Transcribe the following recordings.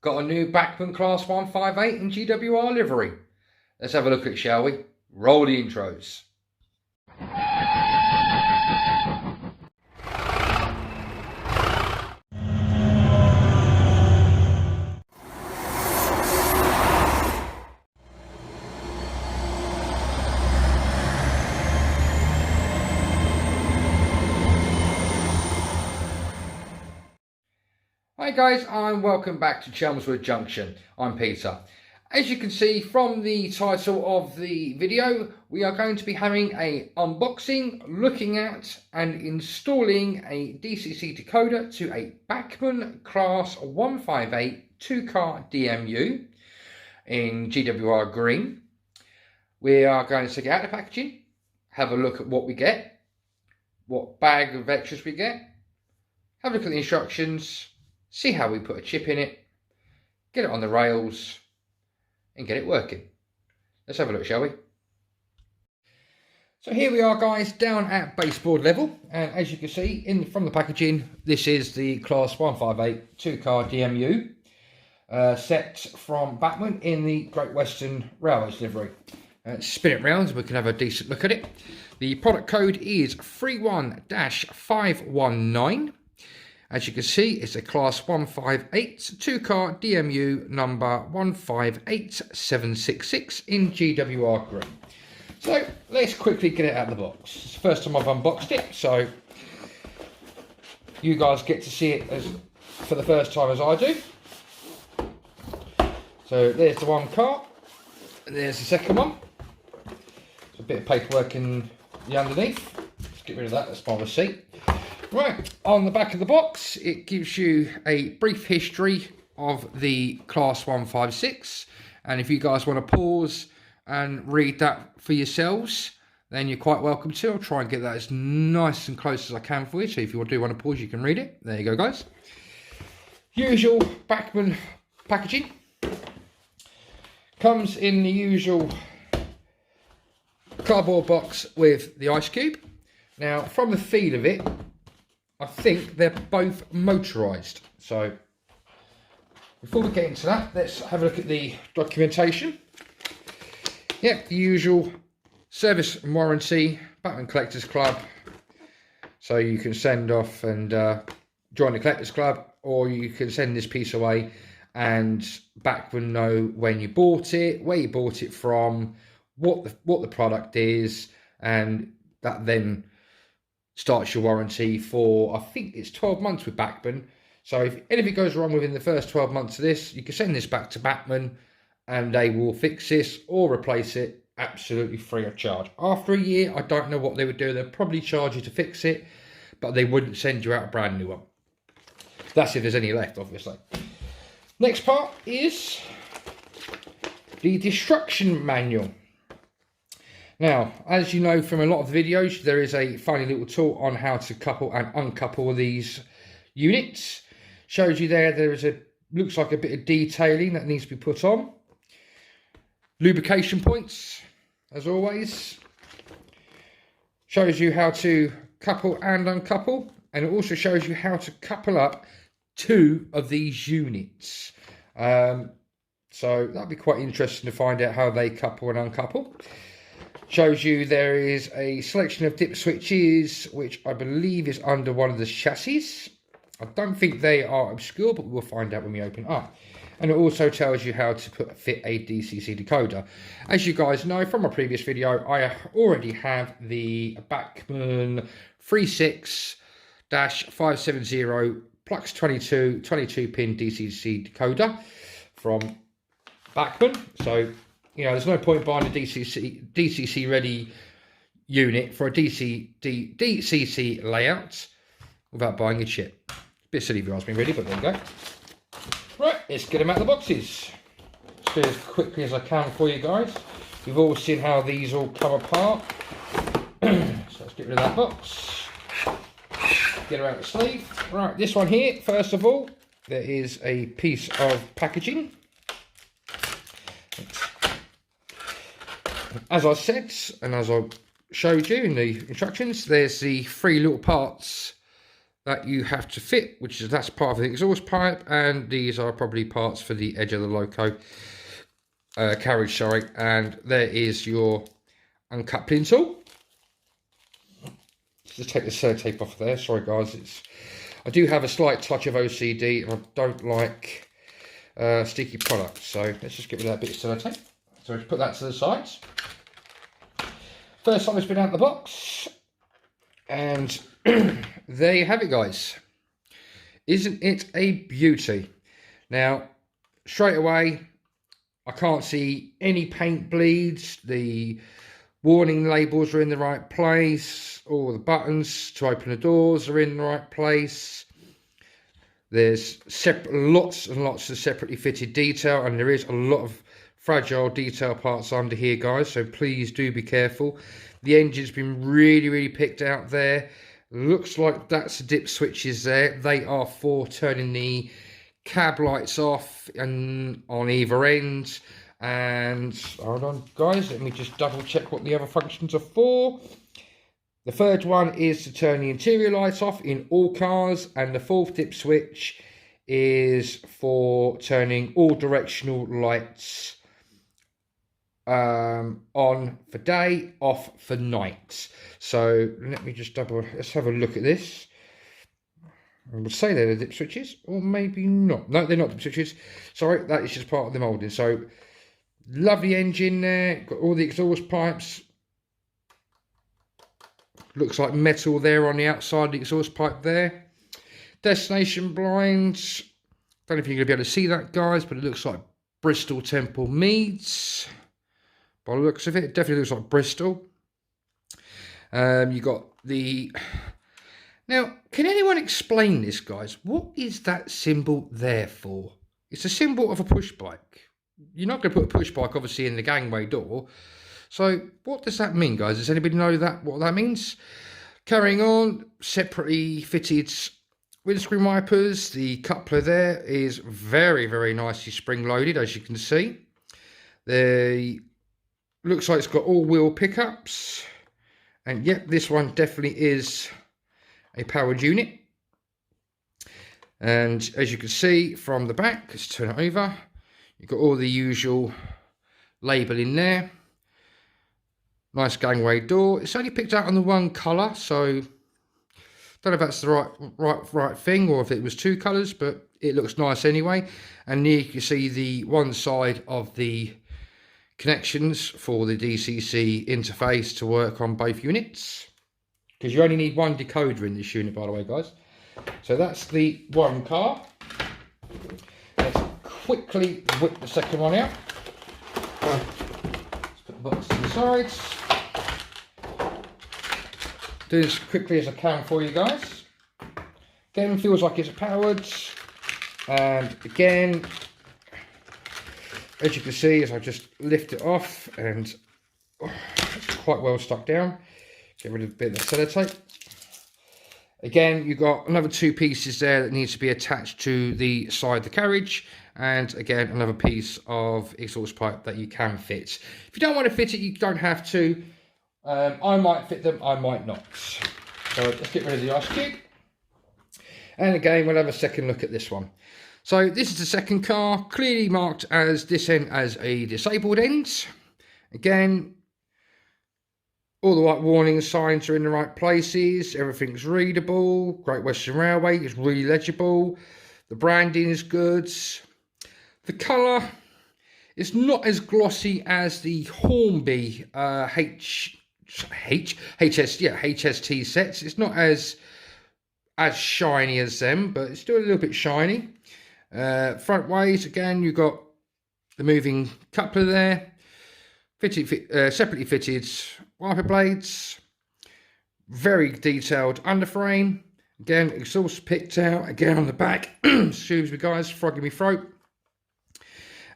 got a new Bachmann Class 158 in GWR livery. Let's have a look at it, shall we? Roll the intros. Hi guys, and welcome back to Chelmswood Junction. I'm Peter. As you can see from the title of the video, we are going to be having an unboxing, looking at and installing a DCC decoder to a Bachmann Class 158 two-car DMU in GWR green. We are going to take it out of the packaging, have a look at what we get, what bag of extras we get, have a look at the instructions, see how we put a chip in it, get it on the rails and get it working. Let's have a look, shall we? So here we are guys, down at baseboard level, and as you can see from the packaging, this is the Class 158 two-car DMU set from Bachmann in the Great Western Railways livery. Spin it round so we can have a decent look at it. The product code is 31-519. As you can see, it's a Class 158 two-car DMU number 158766 in GWR green. So let's quickly get it out of the box. It's the first time I've unboxed it, so you guys get to see it for the first time as I do. So there's the one cart, and there's the second one. There's a bit of paperwork in the underneath. Let's get rid of that, that's my receipt. Right, on the back of the box, it gives you a brief history of the Class 156. And if you guys want to pause and read that for yourselves, then you're quite welcome to. I'll try and get that as nice and close as I can for you. So if you do want to pause, you can read it. There you go, guys. Usual Bachmann packaging. Comes in the usual cardboard box with the ice cube. Now, from the feel of it, I think they're both motorised. So before we get into that, let's have a look at the documentation. Yep, the usual service and warranty, Bachmann Collectors Club. So you can send off and join the Collectors Club, or you can send this piece away and Bachmann know when you bought it, where you bought it from, what the product is, and that then starts your warranty for, I think it's 12 months with Bachmann. So if anything goes wrong within the first 12 months of this, you can send this back to Bachmann and they will fix this or replace it absolutely free of charge. After a year, I don't know what they would do. They'll probably charge you to fix it, but they wouldn't send you out a brand new one. That's if there's any left, obviously. Next part is the destruction manual. Now, as you know from a lot of the videos, there is a funny little tool on how to couple and uncouple these units. Shows you there is looks like a bit of detailing that needs to be put on. Lubrication points, as always. Shows you how to couple and uncouple, and it also shows you how to couple up two of these units. So that'd be quite interesting to find out how they couple and uncouple. Shows you there is a selection of dip switches, which I believe is under one of the chassis. I don't think they are obscure, but we'll find out when we open up. And it also tells you how to fit a DCC decoder. As you guys know from my previous video, I already have the Bachmann 36-570 Plux 22 pin DCC decoder from Bachmann. So, you know, there's no point buying a DCC ready unit for a DCC layout without buying a chip. Bit silly if you ask me, really, but there you go. Right, let's get them out of the boxes. Let's do it as quickly as I can for you guys. You've all seen how these all come apart. So let's get rid of that box. Get her out of the sleeve. Right, this one here, first of all, there is a piece of packaging. As I said, and as I showed you in the instructions, there's the three little parts that you have to fit, that's part of the exhaust pipe, and these are probably parts for the edge of the loco carriage, sorry. And there is your uncoupling tool. Just take the sellotape off there. Sorry guys, I do have a slight touch of OCD and I don't like sticky products, so let's just get rid of that bit of sellotape. So let's put that to the sides. First time it's been out of the box, and there you have it guys. Isn't it a beauty? Now straight away I can't see any paint bleeds, the warning labels are in the right place, all the buttons to open the doors are in the right place. There's lots and lots of separately fitted detail, and there is a lot of fragile detail parts under here guys, so please do be careful. The engine's been really picked out there. Looks like that's the dip switches there. They are for turning the cab lights off and on either end. And hold on guys, let me just double check what the other functions are for. The third one is to turn the interior lights off in all cars, and the fourth dip switch is for turning all directional lights on for day, off for night. So let me just let's have a look at this. I would say they're the dip switches, or maybe not. No, they're not dip switches. Sorry, that is just part of the moulding. So lovely engine there, got all the exhaust pipes. Looks like metal there on the outside of the exhaust pipe there. Destination blinds. Don't know if you're going to be able to see that guys, but it looks like Bristol Temple Meads. By the looks of it, it definitely looks like Bristol. You got the... Now, can anyone explain this, guys? What is that symbol there for? It's a symbol of a push bike. You're not going to put a push bike, obviously, in the gangway door. So, what does that mean, guys? Does anybody know what that means? Carrying on, separately fitted windscreen wipers. The coupler there is very nicely spring-loaded, as you can see. Looks like it's got all-wheel pickups. And yep, this one definitely is a powered unit. And as you can see from the back, let's turn it over. You've got all the usual labelling there. Nice gangway door. It's only picked out on the one colour, so don't know if that's the right thing or if it was two colours, but it looks nice anyway. And here you can see the one side of the connections for the DCC interface to work on both units, because you only need one decoder in this unit, by the way guys. So that's the one car. Let's quickly whip the second one out. Let's put the box to the sides. Do this as quickly as I can for you guys. Again, feels like it's powered, and again, as you can see, as I just lift it off, and it's quite well stuck down. Get rid of a bit of the sellotape. Again, you've got another two pieces there that needs to be attached to the side of the carriage, and again, another piece of exhaust pipe that you can fit. If you don't want to fit it, you don't have to. I might fit them, I might not. So let's get rid of the ice cube. And again, we'll have a second look at this one. So this is the second car, clearly marked as this end as a disabled end. Again, all the right warning signs are in the right places. Everything's readable. Great Western Railway is really legible. The branding is good. The colour is not as glossy as the Hornby HST sets. It's not as shiny as them, but it's still a little bit shiny. Front ways, again, you've got the moving coupler there, separately fitted wiper blades, very detailed underframe. Again, exhaust picked out, again on the back. Excuse me guys, frogging me throat.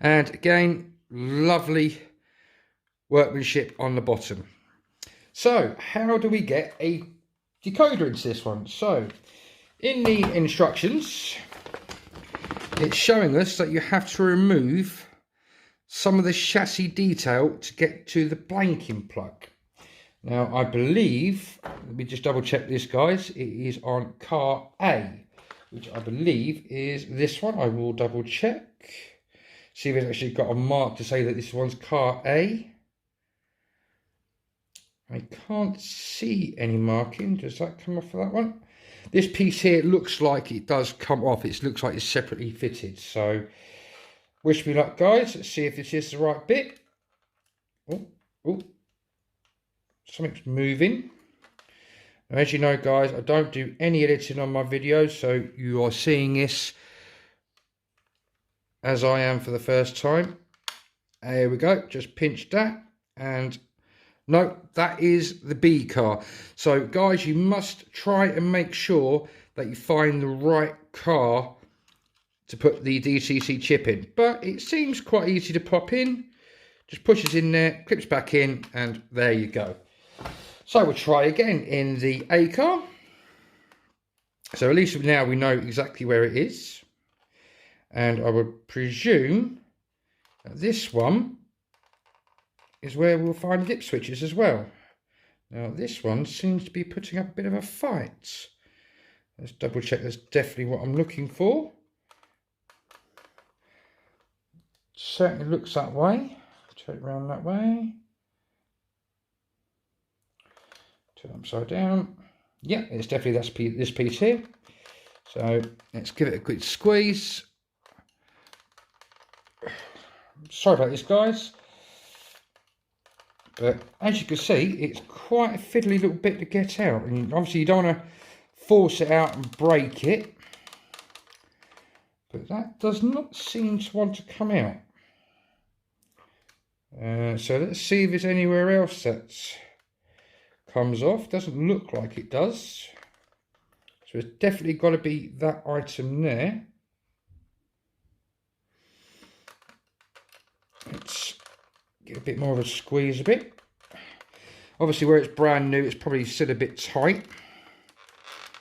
And again, lovely workmanship on the bottom. So, how do we get a decoder into this one? So, in the instructions, it's showing us that you have to remove some of the chassis detail to get to the blanking plug. Now, I believe, let me just double check this, guys. It is on car A, which I believe is this one. I will double check. See if it's actually got a mark to say that this one's car A. I can't see any marking. Does that come off for that one? This piece here looks like it does come off. It looks like it's separately fitted. So, wish me luck, guys. Let's see if this is the right bit. Oh, oh. Something's moving. Now, as you know, guys, I don't do any editing on my videos, so you are seeing this as I am for the first time. There we go. Just pinch that, and no, that is the B car. So, guys, you must try and make sure that you find the right car to put the DCC chip in. But it seems quite easy to pop in. Just pushes in there, clips back in, and there you go. So we'll try again in the A car. So at least now we know exactly where it is. And I would presume that this one is where we'll find dip switches as well. Now this one seems to be putting up a bit of a fight. Let's double check that's definitely what I'm looking for. Certainly looks that way. Turn it around that way. Turn it upside down. Yeah, it's definitely this piece here. So let's give it a quick squeeze. Sorry about this, guys. But as you can see, it's quite a fiddly little bit to get out. And obviously you don't want to force it out and break it. But that does not seem to want to come out. So let's see if there's anywhere else that comes off. Doesn't look like it does. So it's definitely got to be that item there. Let's get a bit more of a squeeze a bit. Obviously where it's brand new, it's probably still a bit tight.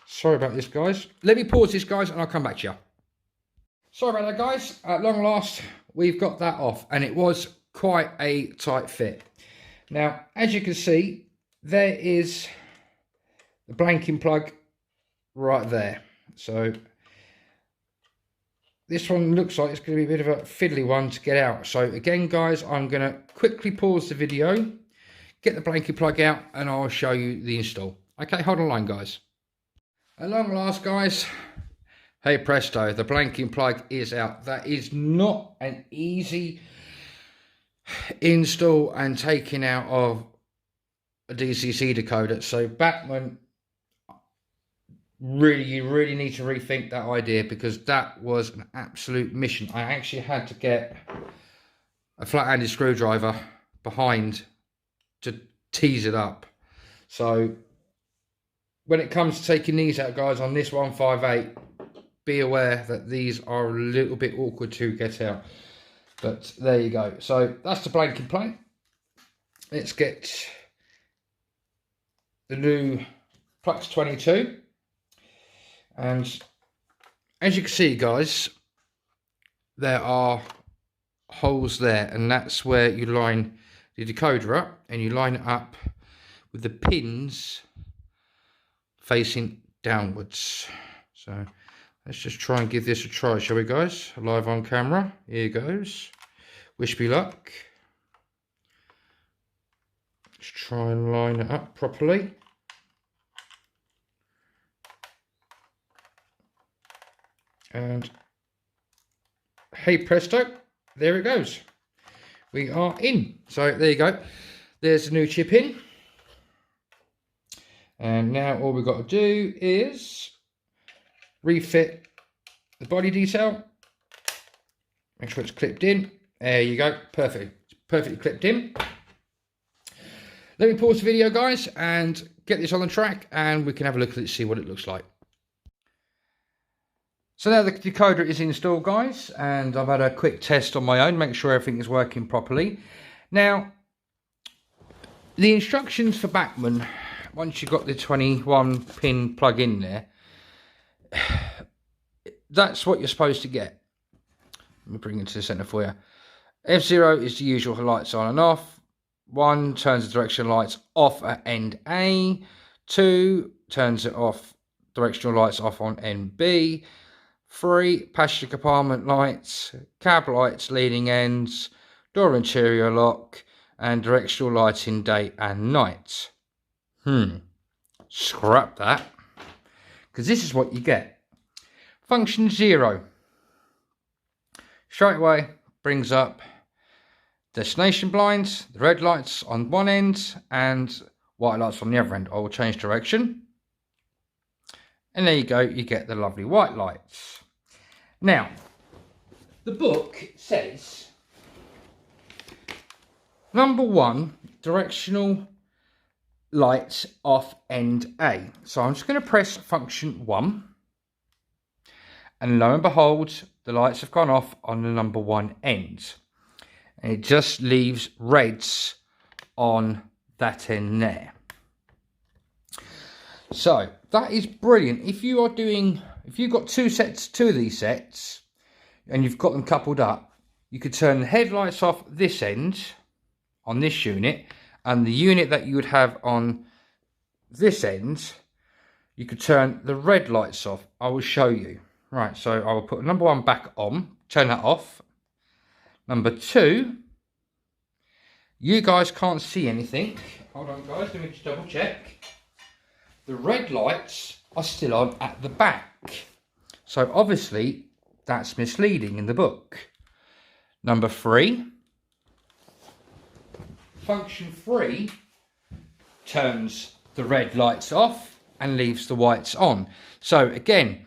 Sorry about this, guys. Let me pause this, guys, and I'll come back to you. Sorry about that, guys. At long last, we've got that off, and it was quite a tight fit. Now, as you can see, there is the blanking plug right there. So this one looks like it's going to be a bit of a fiddly one to get out. So again, guys, I'm going to quickly pause the video, get the blanking plug out, and I'll show you the install. Okay, hold on line, guys. At long last, guys, hey presto, the blanking plug is out. That is not an easy install and taking out of a DCC decoder. So Bachmann, you really need to rethink that idea, because that was an absolute mission. I actually had to get a flat-handed screwdriver behind to tease it up. So when it comes to taking these out, guys, on this 158, be aware that these are a little bit awkward to get out. But there you go. So that's the blanking plate. Let's get the new Plux 22. And as you can see, guys, there are holes there, and that's where you line the decoder up, and you line it up with the pins facing downwards. So let's just try and give this a try, shall we, guys? Live on camera. Here goes. Wish me luck. Let's try and line it up properly. And hey presto, there it goes. We are in. So there you go. There's the new chip in. And now all we've got to do is refit the body detail. Make sure it's clipped in. There you go. Perfect. Perfectly clipped in. Let me pause the video, guys, and get this on the track, and we can have a look at it, see what it looks like. So now the decoder is installed, guys, and I've had a quick test on my own, make sure everything is working properly. Now, the instructions for Bachmann, once you've got the 21 pin plug in there, that's what you're supposed to get. Let me bring it to the center for you. F0 is the usual lights on and off. 1 turns the directional lights off at end A. 2 turns it off, directional lights off on end B. 3 passenger compartment lights, cab lights, leading ends, door interior lock, and directional lighting day and night. Scrap that, because this is what you get. Function 0 straight away brings up destination blinds, the red lights on one end and white lights on the other end. I will change direction, and there you go, you get the lovely white lights. Now the book says number 1, directional lights off end A. So I'm just going to press function 1, and lo and behold, the lights have gone off on the number 1 end, and it just leaves reds on that end there. So that is brilliant. If you've got two of these sets and you've got them coupled up, you could turn the headlights off this end on this unit, and the unit that you would have on this end, you could turn the red lights off. I will show you. Right, so I will put number 1 back on, turn that off. Number 2, you guys can't see anything. Hold on guys, let me just double check. The red lights are still on at the back. So obviously that's misleading in the book. Number 3, function 3 turns the red lights off and leaves the whites on. So again,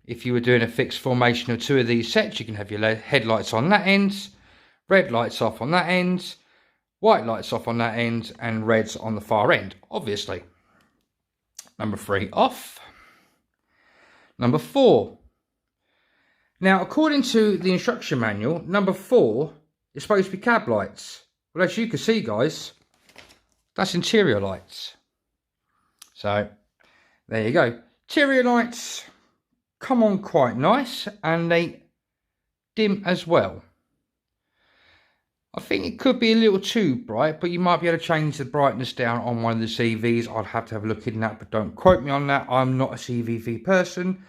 if you were doing a fixed formation of 2 of these sets, you can have your headlights on that end, red lights off on that end, white lights off on that end, and reds on the far end, obviously. Number 3 off. Number 4. Now, according to the instruction manual, number 4 is supposed to be cab lights. Well, as you can see, guys, that's interior lights. So, there you go. Interior lights come on quite nice, and they dim as well. I think it could be a little too bright, but you might be able to change the brightness down on one of the CVs. I'd have to have a look in that, but don't quote me on that. I'm not a CVV person,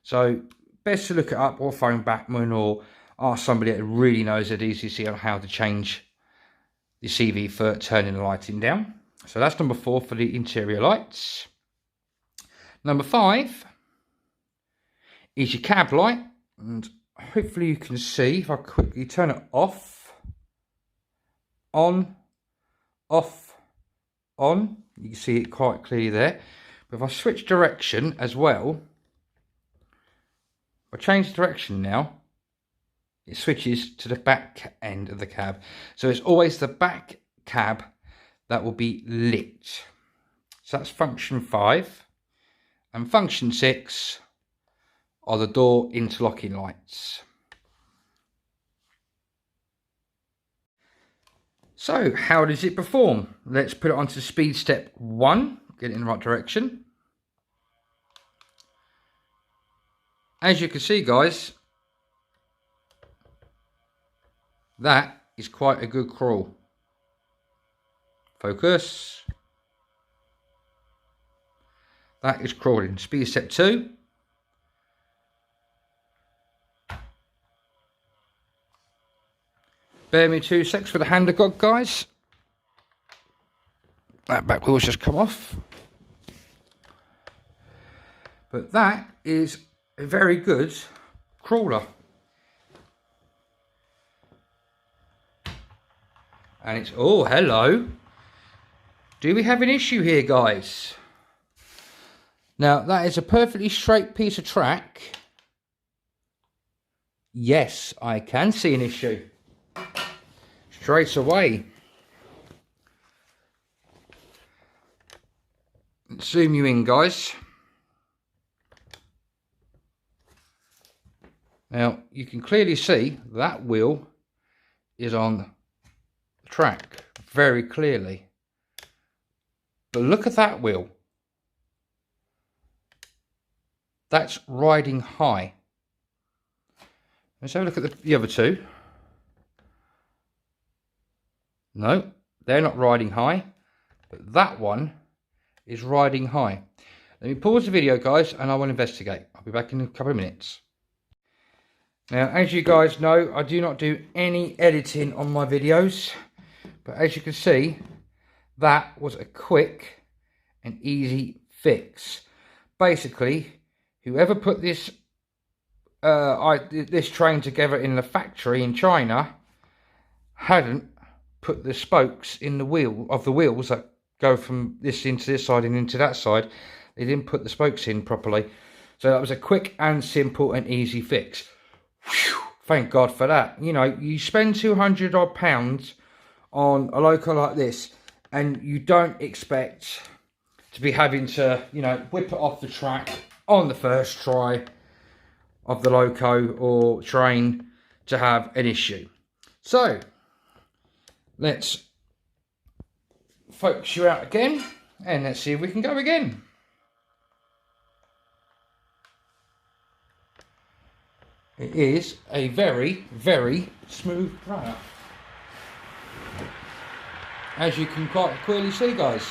so best to look it up or phone Bachmann or ask somebody that really knows at DCC on how to change the CV for turning the lighting down. So that's number 4 for the interior lights. Number 5 is your cab light, and hopefully you can see if I quickly turn it off, on, off, on. You can see it quite clearly there. But if I switch direction as well, if I change direction now, it switches to the back end of the cab. So it's always the back cab that will be lit. So that's function 5. And function 6 are the door interlocking lights. So how does it perform? Let's put it onto speed step 1, get it in the right direction. As you can see, guys, that is quite a good crawl. Focus. That is crawling. Speed step 2. Bear me 2 seconds for the hand of God, guys. That back wheel's just come off. But that is a very good crawler. And it's, oh, hello. Do we have an issue here, guys? Now, that is a perfectly straight piece of track. Yes, I can see an issue. Straight away. Let's zoom you in, guys. Now, you can clearly see that wheel is on the track very clearly. But look at that wheel. That's riding high. Let's have a look at the other two. No, they're not riding high, but that one is riding high. Let me pause the video, guys, and I will investigate. I'll be back in a couple of minutes. Now, as you guys know, I do not do any editing on my videos, but as you can see, that was a quick and easy fix. Basically, whoever put this this train together in the factory in China hadn't put the spokes in the wheels that go from this into this side and into that side. They didn't put the spokes in properly. So that was a quick and simple and easy fix. Whew, thank God for that. You know, you spend 200 odd pounds on a loco like this and you don't expect to be having to, you know, whip it off the track on the first try of the loco or train to have an issue. So let's focus you out again and let's see if we can go again. It is a very, very smooth runner, as you can quite clearly see, guys.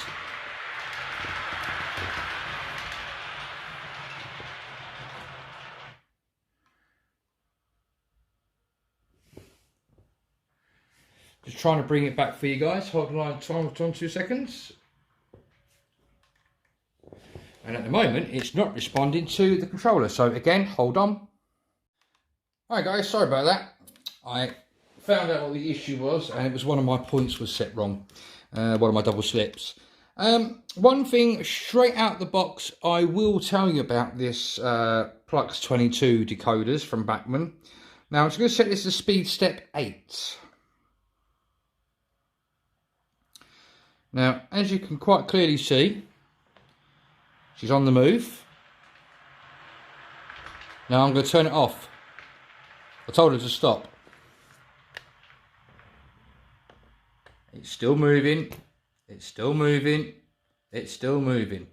Just trying to bring it back for you guys. Hold on 2 seconds. And at the moment, it's not responding to the controller. So again, hold on. Alright guys, sorry about that. I found out what the issue was, and it was one of my points was set wrong. One of my double slips. One thing straight out the box, I will tell you about this Plux 22 decoders from Bachmann. Now I'm just going to set this to speed step 8. Now, as you can quite clearly see, she's on the move. Now I'm going to turn it off. I told her to stop. It's still moving. It's still moving. It's still moving.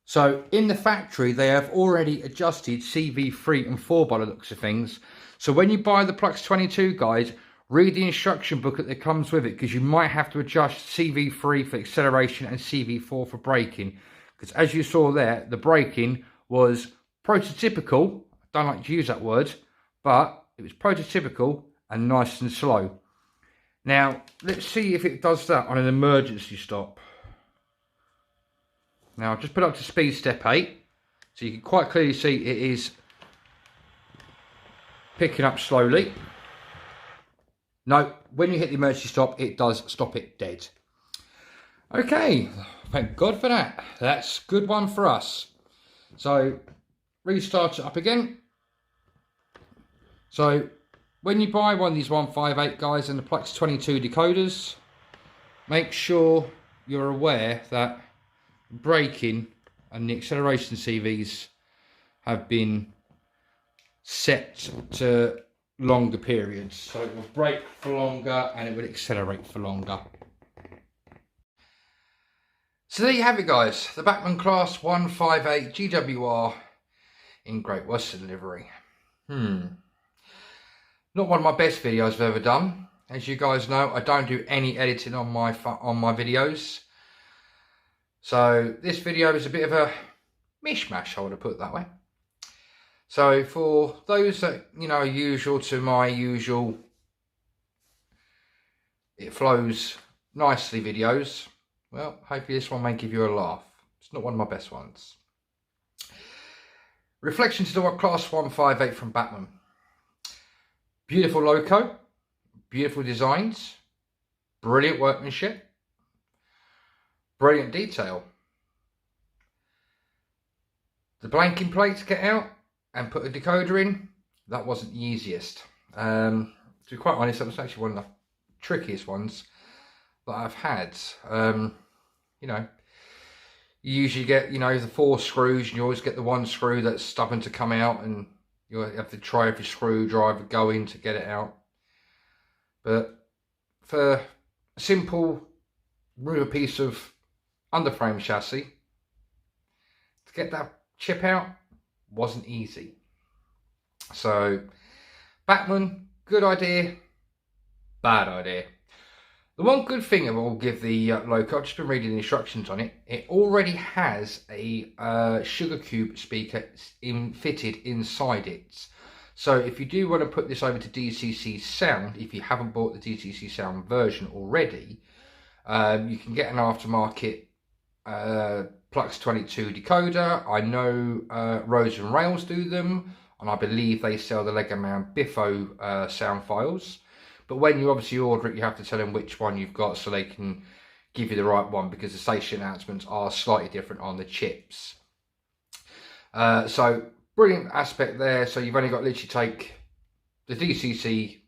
So in the factory, they have already adjusted CV3 and 4 by the looks of things. So when you buy the Plux 22, guys, read the instruction booklet that comes with it, because you might have to adjust CV3 for acceleration and CV4 for braking. Because as you saw there, the braking was prototypical. I don't like to use that word, but it was prototypical and nice and slow. Now, let's see if it does that on an emergency stop. Now, I've just put up to speed step 8. So you can quite clearly see it is picking up slowly. No, when you hit the emergency stop, it does stop it dead. Okay, thank God for that. That's a good one for us. So, restart it up again. So, when you buy one of these 158 guys and the Plux 22 decoders, make sure you're aware that braking and the acceleration CVs have been set to longer periods. So it will brake for longer and it will accelerate for longer. So there you have it, guys. The Bachmann Class 158 GWR in Great Western livery. Not one of my best videos I've ever done. As you guys know, I don't do any editing on my videos. So this video is a bit of a mishmash, I would have put it that way. So for those that, you know, are usual to my usual, it flows nicely videos, well, hopefully this one may give you a laugh. It's not one of my best ones. Reflection to the Class 158 from Bachmann. Beautiful loco, beautiful designs, brilliant workmanship, brilliant detail. The blanking plate to get out and put a decoder in, that wasn't the easiest. To be quite honest, that was actually one of the trickiest ones that I've had. You know, you usually get, you know, the 4 screws, and you always get the one screw that's stubborn to come out, and you have to try every screwdriver going to get it out. But for a simple ruler piece of underframe chassis, to get that chip out wasn't easy. So Bachmann, good idea, bad idea. The one good thing I will give the loco, I've just been reading the instructions on it, it already has a sugar cube speaker fitted inside it. So if you do want to put this over to DCC Sound, if you haven't bought the DCC Sound version already, you can get an aftermarket Plux 22 decoder. I know Rose and Rails do them, and I believe they sell the Lego Man Biffo sound files. But when you obviously order it, you have to tell them which one you've got so they can give you the right one, because the station announcements are slightly different on the chips. So brilliant aspect there. So you've only got to literally take the DCC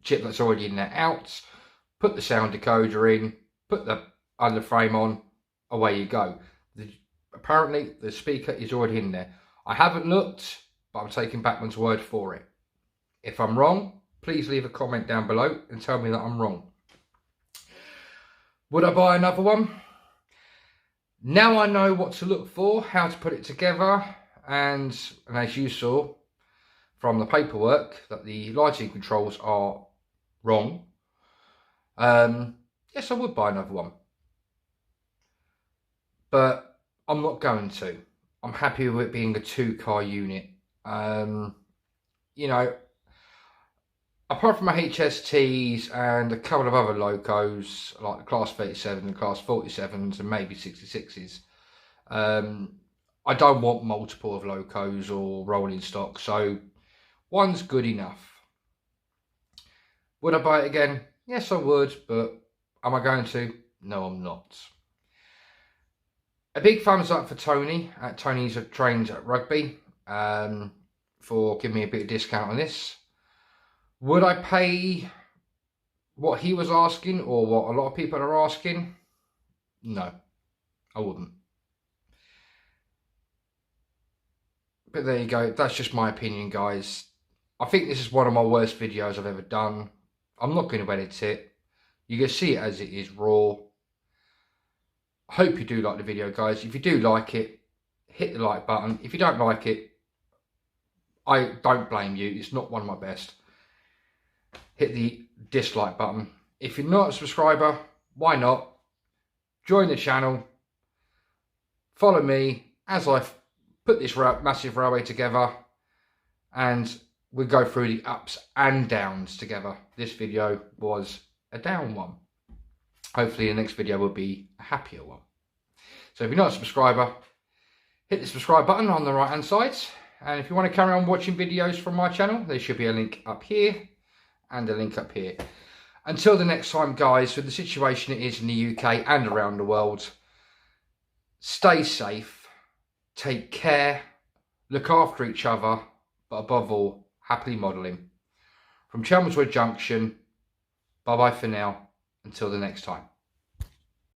chip that's already in there out, put the sound decoder in, put the under frame on, away you go. Apparently the speaker is already in there. I haven't looked, but I'm taking Bachmann's word for it. If I'm wrong, please leave a comment down below and tell me that I'm wrong. Would I buy another one? Now I know what to look for, how to put it together, and as you saw from the paperwork that the lighting controls are wrong, yes, I would buy another one. But I'm not going to. I'm happy with it being a 2-car unit. You know, apart from my HSTs and a couple of other locos, like the Class 37 and Class 47s and maybe 66s, I don't want multiple of locos or rolling stock, so one's good enough. Would I buy it again? Yes, I would, but am I going to? No, I'm not. A big thumbs up for Tony. Tony's trained at rugby, for giving me a bit of discount on this. Would I pay what he was asking or what a lot of people are asking? No, I wouldn't. But there you go. That's just my opinion, guys. I think this is one of my worst videos I've ever done. I'm not going to edit it. You can see it as it is raw. I hope you do like the video, guys. If you do like it, hit the like button. If you don't like it, I don't blame you. It's not one of my best. Hit the dislike button. If you're not a subscriber, why not? Join the channel. Follow me as I put this massive railway together, and we go through the ups and downs together. This video was a down one. Hopefully the next video will be a happier one. So if you're not a subscriber, hit the subscribe button on the right hand side. And if you want to carry on watching videos from my channel, there should be a link up here and a link up here. Until the next time, guys, with the situation it is in the UK and around the world, stay safe, take care, look after each other, but above all, happily modelling. From Chelmswood Junction, bye-bye for now, until the next time.